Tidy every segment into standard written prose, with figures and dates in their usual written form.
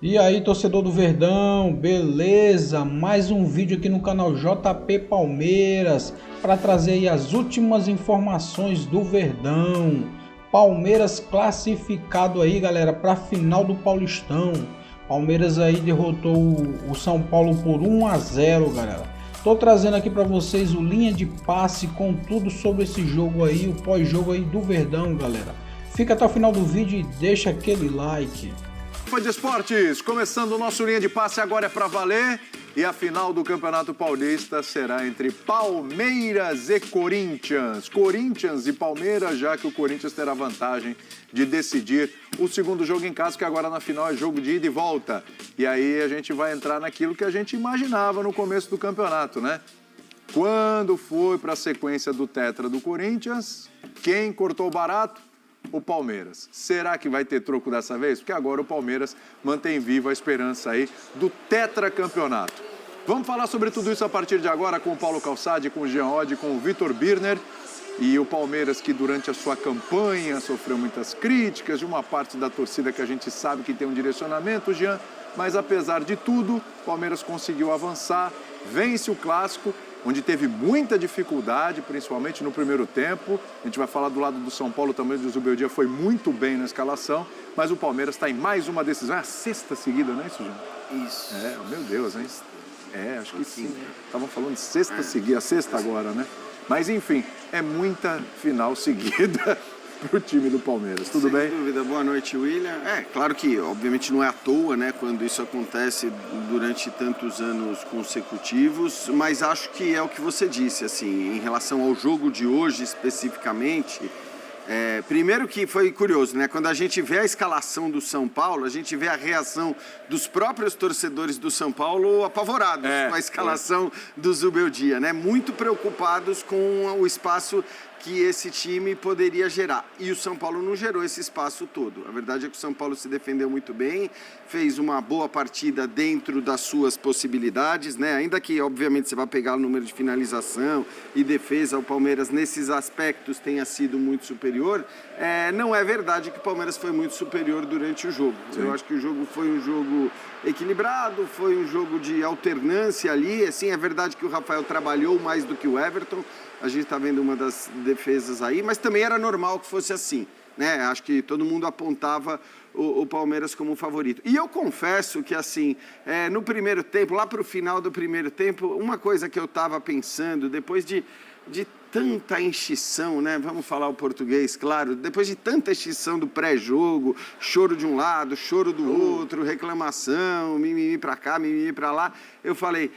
E aí, torcedor do Verdão, beleza? Mais um vídeo aqui no canal JP Palmeiras para trazer aí as últimas informações do Verdão. Palmeiras classificado aí, galera, para a final do Paulistão. Palmeiras aí derrotou o São Paulo por 1-0, galera. Tô trazendo aqui para vocês o linha de passe com tudo sobre esse jogo aí, o pós-jogo aí do Verdão, galera. Fica até o final do vídeo e deixa aquele like. Fã de esportes, começando o nosso linha de passe agora é para valer e a final do Campeonato Paulista será entre Palmeiras e Corinthians. Corinthians e Palmeiras, já que o Corinthians terá vantagem de decidir o segundo jogo em casa, que agora na final é jogo de ida e volta. E aí a gente vai entrar naquilo que a gente imaginava no começo do campeonato, né? Quando foi para a sequência do Tetra do Corinthians, quem cortou barato? O Palmeiras. Será que vai ter troco dessa vez? Porque agora o Palmeiras mantém viva a esperança aí do tetracampeonato. Vamos falar sobre tudo isso a partir de agora com o Paulo Calçade, com o Jean Oddi, com o Vitor Birner. E o Palmeiras que durante a sua campanha sofreu muitas críticas de uma parte da torcida que a gente sabe que tem um direcionamento, Jean. Mas apesar de tudo, o Palmeiras conseguiu avançar, vence o Clássico, onde teve muita dificuldade, principalmente no primeiro tempo. A gente vai falar do lado do São Paulo também, o Zubeldia foi muito bem na escalação, mas o Palmeiras está em mais uma decisão. É a sexta seguida, não é isso, Jean? Isso. É, meu Deus, hein? É, acho que sim. Estavam falando de sexta seguida, a sexta agora, né? Mas, enfim, é muita final seguida para o time do Palmeiras. Tudo bem? Sem dúvida. Boa noite, William. É, claro que, obviamente, não é à toa, né, quando isso acontece durante tantos anos consecutivos, mas acho que é o que você disse, assim, em relação ao jogo de hoje especificamente. Primeiro que foi curioso, né? Quando a gente vê a escalação do São Paulo, a gente vê a reação dos próprios torcedores do São Paulo apavorados com a escalação do Zubeldia, né? Muito preocupados com o espaço que esse time poderia gerar. E o São Paulo não gerou esse espaço todo. A verdade é que o São Paulo se defendeu muito bem, fez uma boa partida dentro das suas possibilidades, né? Ainda que, obviamente, você vai pegar o número de finalização e defesa, o Palmeiras, nesses aspectos, tenha sido muito superior. Não é verdade que o Palmeiras foi muito superior durante o jogo. Sim. Eu acho que o jogo foi um jogo equilibrado, foi um jogo de alternância ali. Assim, é verdade que o Rafael trabalhou mais do que o Everton. A gente está vendo uma das defesas aí, mas também era normal que fosse assim, né? Acho que todo mundo apontava o Palmeiras como favorito. E eu confesso que, assim, no primeiro tempo, lá para o final do primeiro tempo, uma coisa que eu estava pensando, depois de tanta enchição, né? Vamos falar o português, claro. Depois de tanta enchição do pré-jogo, choro de um lado, choro do outro, reclamação, mimimi pra cá, mimimi pra lá, eu falei,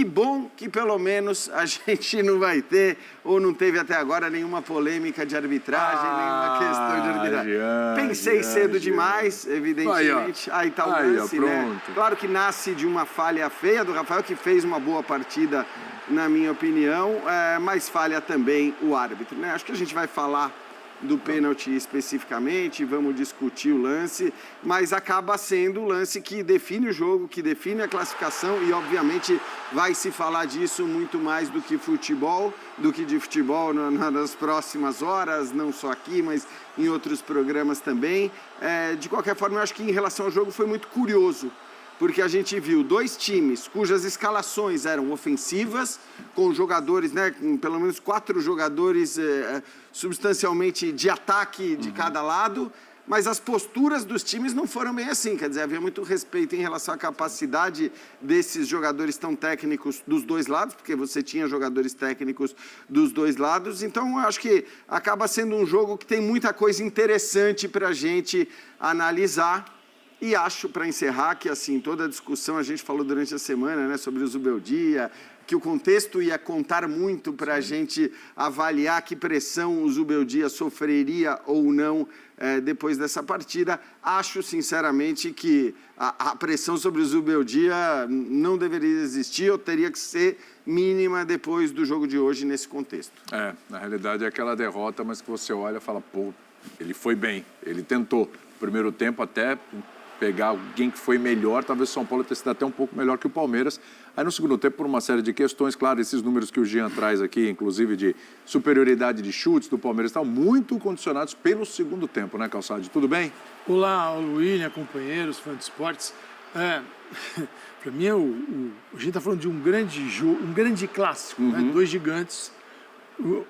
bom que pelo menos a gente não vai ter, ou não teve até agora, nenhuma polêmica de arbitragem, nenhuma questão de arbitragem. Pensei cedo demais, evidentemente. Aí tá o lance, né? Claro que nasce de uma falha feia do Rafael, que fez uma boa partida, na minha opinião, mas falha também o árbitro, né? Acho que a gente vai falar do pênalti especificamente, vamos discutir o lance, mas acaba sendo o lance que define o jogo, que define a classificação e, obviamente, vai se falar disso muito mais do que de futebol nas próximas horas, não só aqui, mas em outros programas também. De qualquer forma, eu acho que em relação ao jogo foi muito curioso, porque a gente viu dois times cujas escalações eram ofensivas, com jogadores, né, com pelo menos 4 jogadores substancialmente de ataque de cada lado, mas as posturas dos times não foram bem assim, quer dizer, havia muito respeito em relação à capacidade desses jogadores tão técnicos dos dois lados, porque você tinha jogadores técnicos dos dois lados, então eu acho que acaba sendo um jogo que tem muita coisa interessante para a gente analisar. E acho, para encerrar, que assim, toda a discussão, a gente falou durante a semana, né, sobre o Zubeldia, que o contexto ia contar muito para a gente avaliar que pressão o Zubeldia sofreria ou não depois dessa partida. Acho, sinceramente, que a pressão sobre o Zubeldia não deveria existir ou teria que ser mínima depois do jogo de hoje nesse contexto. Na realidade é aquela derrota, mas que você olha e fala, pô, ele foi bem, ele tentou. Primeiro tempo até pegar alguém que foi melhor, talvez o São Paulo tenha sido até um pouco melhor que o Palmeiras. Aí no segundo tempo, por uma série de questões, claro, esses números que o Jean traz aqui, inclusive de superioridade de chutes do Palmeiras, estão muito condicionados pelo segundo tempo, né, Calçade? Tudo bem? Olá, William, companheiros, fãs de esportes. Para mim, a gente está falando de um grande jogo, um grande clássico, né? Dois gigantes,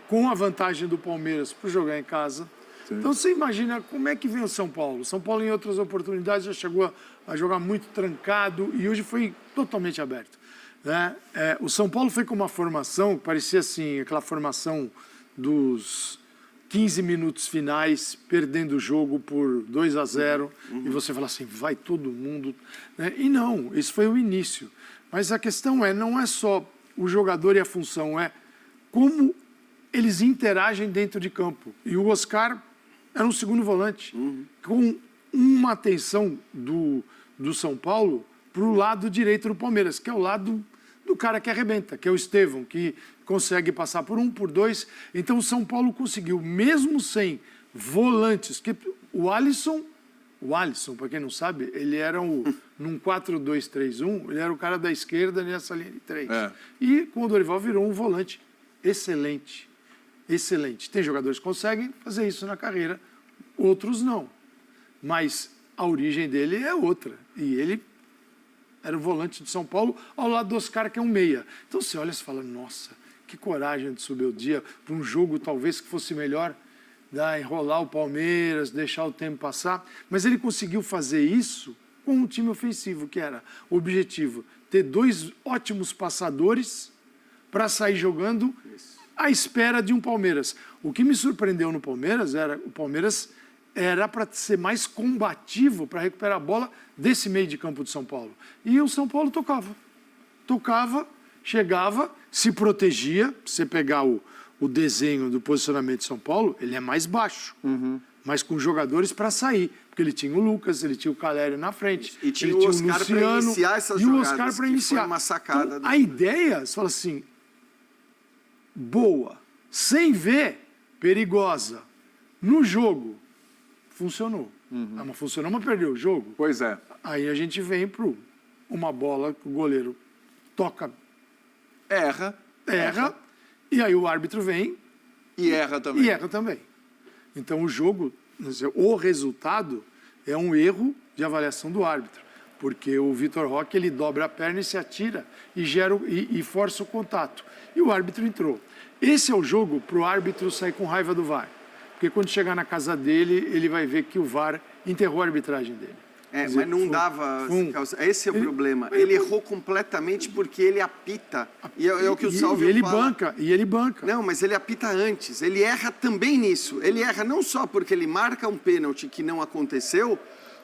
com a vantagem do Palmeiras para jogar em casa. Sim. Então, você imagina como é que vem o São Paulo. O São Paulo, em outras oportunidades, já chegou a jogar muito trancado e hoje foi totalmente aberto. Né? O São Paulo foi com uma formação que parecia assim, aquela formação dos 15 minutos finais, perdendo o jogo por 2-0, e você fala assim, vai todo mundo. Né? E não, esse foi o início. Mas a questão não é só o jogador e a função, é como eles interagem dentro de campo. E o Oscar era um segundo volante, com uma atenção do São Paulo para o lado direito do Palmeiras, que é o lado do cara que arrebenta, que é o Estevão, que consegue passar por um, por dois. Então o São Paulo conseguiu, mesmo sem volantes, que o Alisson, para quem não sabe, ele era num 4-2-3-1, ele era o cara da esquerda nessa linha de 3. E com o Dorival virou um volante excelente. Excelente. Tem jogadores que conseguem fazer isso na carreira, outros não. Mas a origem dele é outra. E ele era o volante de São Paulo ao lado do Oscar, que é um meia. Então você olha e fala, nossa, que coragem de subir o dia para um jogo talvez que fosse melhor, enrolar o Palmeiras, deixar o tempo passar. Mas ele conseguiu fazer isso com um time ofensivo, que era o objetivo, ter dois ótimos passadores para sair jogando à espera de um Palmeiras. O que me surpreendeu no Palmeiras o Palmeiras era para ser mais combativo para recuperar a bola desse meio de campo de São Paulo. E o São Paulo tocava, chegava, se protegia. Você pegar o desenho do posicionamento de São Paulo, ele é mais baixo, mas com jogadores para sair. Porque ele tinha o Lucas, ele tinha o Calério na frente, e tinha ele o Oscar para iniciar essas jogadas, e o Oscar para iniciar. Foi uma sacada. Então, a ideia, você fala assim, boa, sem ver, perigosa. No jogo, funcionou. Mas funcionou, mas perdeu o jogo. Pois é. Aí a gente vem para uma bola que o goleiro toca, erra, e aí o árbitro vem e erra também. Então o jogo, o resultado é um erro de avaliação do árbitro, porque o Vitor Roque ele dobra a perna e se atira e força o contato. E o árbitro entrou. Esse é o jogo para o árbitro sair com raiva do VAR. Porque quando chegar na casa dele, ele vai ver que o VAR enterrou a arbitragem dele. Mas não dava... Esse é o problema. Ele errou completamente porque ele apita. E é o que o Salvio fala. E ele banca. Não, mas ele apita antes. Ele erra também nisso. Ele erra não só porque ele marca um pênalti que não aconteceu,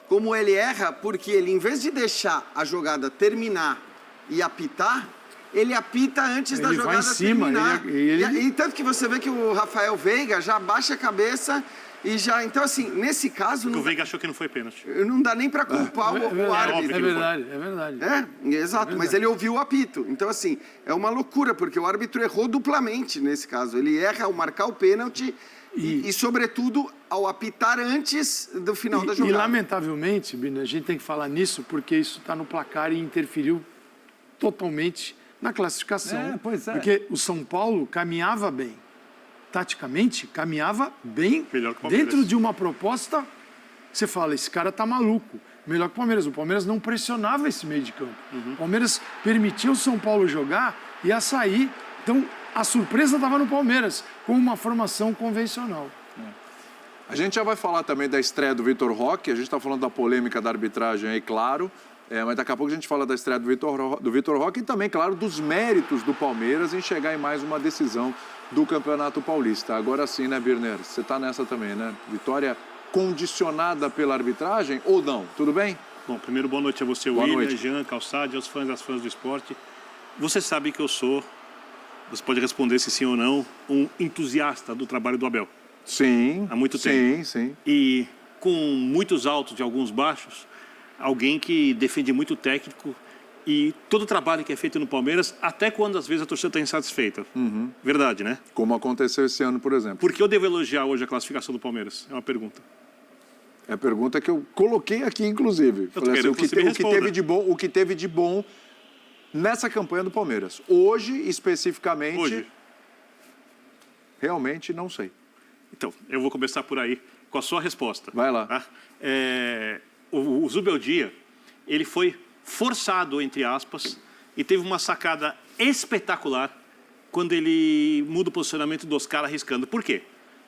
como ele erra porque ele, em vez de deixar a jogada terminar e apitar, ele apita antes da jogada terminar. E tanto que você vê que o Rafael Veiga já baixa a cabeça e já... Então, assim, nesse caso... O Veiga achou que não foi pênalti. Não dá nem para culpar o árbitro. É verdade. Exato, mas ele ouviu o apito. Então, assim, é uma loucura, porque o árbitro errou duplamente nesse caso. Ele erra ao marcar o pênalti e, sobretudo, ao apitar antes do final da jogada. E, lamentavelmente, Bina, a gente tem que falar nisso, porque isso está no placar e interferiu totalmente na classificação. Porque o São Paulo caminhava bem. Taticamente, caminhava bem dentro de uma proposta. Você fala, esse cara tá maluco. Melhor que o Palmeiras. O Palmeiras não pressionava esse meio de campo. O Palmeiras permitia o São Paulo jogar e ia sair. Então, a surpresa estava no Palmeiras, com uma formação convencional. A gente já vai falar também da estreia do Vitor Roque. A gente está falando da polêmica da arbitragem aí, claro. Mas daqui a pouco a gente fala da estreia do Vitor Roque e também, claro, dos méritos do Palmeiras em chegar em mais uma decisão do Campeonato Paulista. Agora sim, né, Birner? Você está nessa também, né? Vitória condicionada pela arbitragem ou não? Tudo bem? Bom, primeiro, boa noite a você, William, Jean, Calçade, aos fãs das fãs do esporte. Você sabe que eu sou, você pode responder se sim ou não, um entusiasta do trabalho do Abel. Sim. Há muito tempo. Sim. E com muitos altos e alguns baixos, alguém que defende muito o técnico e todo o trabalho que é feito no Palmeiras, até quando às vezes a torcida está insatisfeita. Verdade, né? Como aconteceu esse ano, por exemplo. Por que eu devo elogiar hoje a classificação do Palmeiras? É uma pergunta. É a pergunta que eu coloquei aqui, inclusive. Falei assim, o que teve de bom nessa campanha do Palmeiras. Hoje, especificamente, realmente não sei. Então, eu vou começar por aí com a sua resposta. Vai lá. Tá? O Zubeldia, ele foi forçado, entre aspas, e teve uma sacada espetacular quando ele muda o posicionamento do Oscar arriscando. Por quê?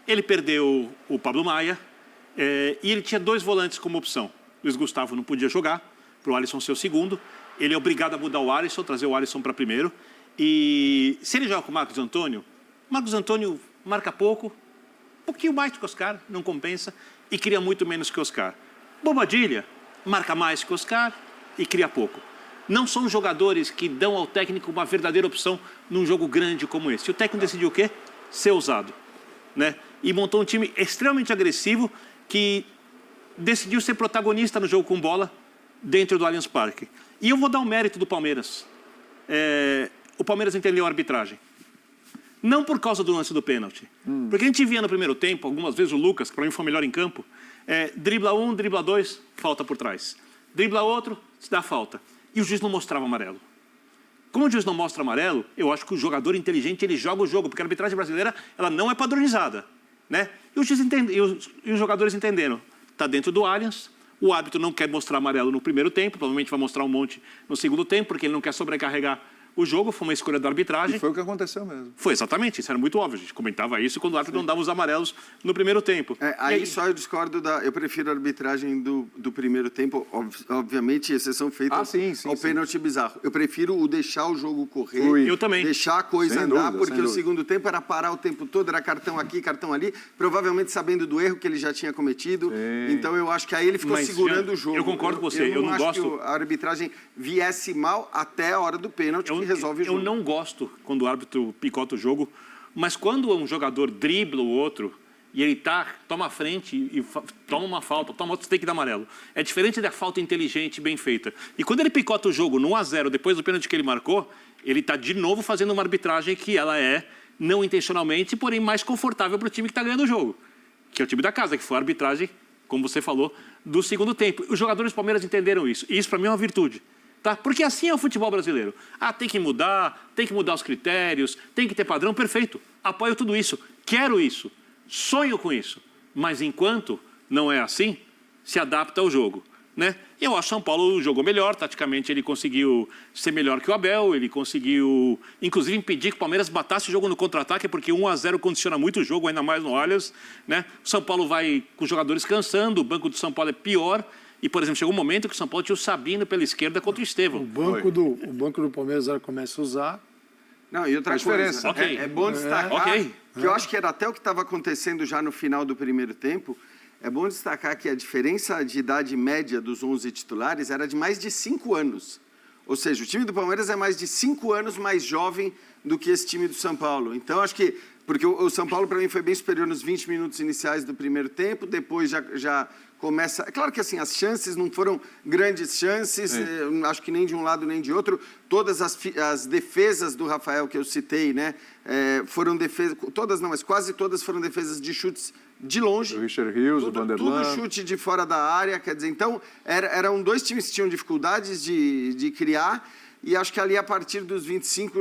Ele perdeu o Pablo Maia e ele tinha 2 volantes como opção. Luiz Gustavo não podia jogar, para o Alisson ser o segundo. Ele é obrigado a mudar o Alisson, trazer o Alisson para primeiro. E se ele joga com o Marcos Antônio marca pouco, um pouquinho mais que o Oscar, não compensa, e cria muito menos que o Oscar. Bobadilla marca mais que o Oscar e cria pouco. Não são jogadores que dão ao técnico uma verdadeira opção num jogo grande como esse. E o técnico decidiu o quê? Ser ousado, né? E montou um time extremamente agressivo que decidiu ser protagonista no jogo com bola dentro do Allianz Parque. E eu vou dar um mérito do Palmeiras. O Palmeiras entendeu a arbitragem. Não por causa do lance do pênalti. Porque a gente via no primeiro tempo, algumas vezes o Lucas, que para mim foi melhor em campo, dribla um, dribla dois, falta por trás. Dribla outro, se dá falta. E o juiz não mostrava amarelo. Como o juiz não mostra amarelo, eu acho que o jogador inteligente, ele joga o jogo, porque a arbitragem brasileira, ela não é padronizada, né? E os jogadores entenderam. Está dentro do Allianz, o árbitro não quer mostrar amarelo no primeiro tempo, provavelmente vai mostrar um monte no segundo tempo, porque ele não quer sobrecarregar o jogo, foi uma escolha da arbitragem. E foi o que aconteceu mesmo. Foi, exatamente, isso era muito óbvio, a gente comentava isso quando o árbitro não dava os amarelos no primeiro tempo. Aí só eu discordo eu prefiro a arbitragem do primeiro tempo, obviamente, exceção feita ao pênalti bizarro. Eu prefiro deixar o jogo correr, eu também. Deixar a coisa andar, dúvida, porque o segundo tempo era parar o tempo todo, era cartão aqui, cartão ali, provavelmente sabendo do erro que ele já tinha cometido. Então eu acho que aí ele ficou segurando o jogo. Eu concordo com você, eu não gosto que a arbitragem viesse mal até a hora do pênalti, que resolve o jogo. Eu não gosto quando o árbitro picota o jogo, mas quando um jogador dribla o outro e ele toma a frente e toma uma falta, toma outro, você tem que dar amarelo. É diferente da falta inteligente e bem feita. E quando ele picota o jogo no 1-0, depois do pênalti que ele marcou, ele está de novo fazendo uma arbitragem que ela é, não intencionalmente, porém mais confortável para o time que está ganhando o jogo, que é o time da casa, que foi a arbitragem, como você falou, do segundo tempo. Os jogadores do Palmeiras entenderam isso, e isso para mim é uma virtude. Tá? Porque assim é o futebol brasileiro. Tem que mudar os critérios, tem que ter padrão, perfeito. Apoio tudo isso, quero isso, sonho com isso. Mas enquanto não é assim, se adapta ao jogo, né? Eu acho que o São Paulo jogou melhor, taticamente ele conseguiu ser melhor que o Abel, ele conseguiu, inclusive, impedir que o Palmeiras batasse o jogo no contra-ataque, porque 1-0 condiciona muito o jogo, ainda mais no Allianz, né? O São Paulo vai com os jogadores cansando, o banco do São Paulo é pior. E, por exemplo, chegou um momento que o São Paulo tinha o Sabino pela esquerda contra o Estevão. O banco do Palmeiras começa a usar. Não, e outra coisa, é bom destacar que eu acho que era até o que estava acontecendo já no final do primeiro tempo. É bom destacar que a diferença de idade média dos 11 titulares era de mais de 5 anos. Ou seja, o time do Palmeiras é mais de 5 anos mais jovem do que esse time do São Paulo. Então, acho que... Porque o São Paulo, para mim, foi bem superior nos 20 minutos iniciais do primeiro tempo, depois já começa... É claro que assim, as chances não foram grandes chances, acho que nem de um lado nem de outro. Todas as defesas do Rafael que eu citei, né, foram defesas... Todas não, mas quase todas foram defesas de chutes de longe. O Richard Rios, o Vanderlan. Tudo chute de fora da área, quer dizer, então, eram 2 times que tinham dificuldades de criar. E acho que ali, a partir dos 25,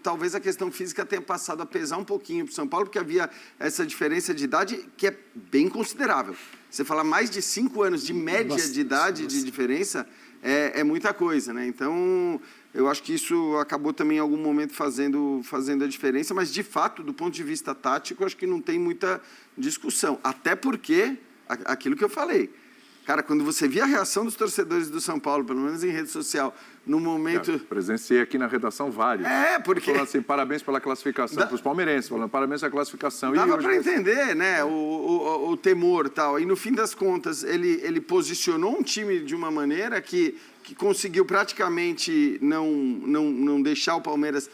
talvez a questão física tenha passado a pesar um pouquinho para o São Paulo, porque havia essa diferença de idade que é bem considerável. Você falar mais de 5 anos de média de idade de diferença é muita coisa, né? Então, eu acho que isso acabou também em algum momento fazendo a diferença, mas, de fato, do ponto de vista tático, acho que não tem muita discussão. Até porque, aquilo que eu falei, cara, quando você via a reação dos torcedores do São Paulo, pelo menos em rede social, no momento... Eu presenciei aqui na redação vários. Porque... Falando assim, parabéns pela classificação, para os palmeirenses, falando parabéns pela classificação. Dava para entender, né, o temor e tal. E, no fim das contas, ele posicionou um time de uma maneira que conseguiu praticamente não deixar o Palmeiras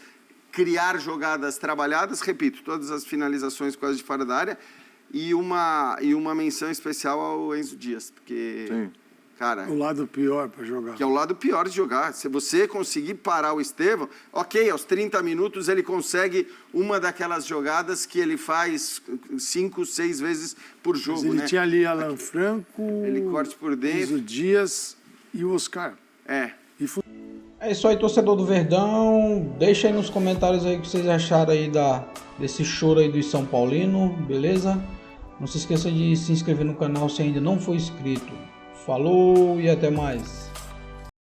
criar jogadas trabalhadas. Repito, todas as finalizações quase de fora da área. E uma menção especial ao Enzo Dias, porque, cara... O lado pior para jogar. Que é o lado pior de jogar. Se você conseguir parar o Estevão, ok, aos 30 minutos ele consegue uma daquelas jogadas que ele faz 5, 6 vezes por jogo, mas ele né? tinha ali Alan Franco, ele corte por dentro. Enzo Dias e o Oscar. É isso aí, torcedor do Verdão. Deixa aí nos comentários aí o que vocês acharam aí desse choro aí do São Paulino, beleza? Não se esqueça de se inscrever no canal se ainda não for inscrito. Falou e até mais.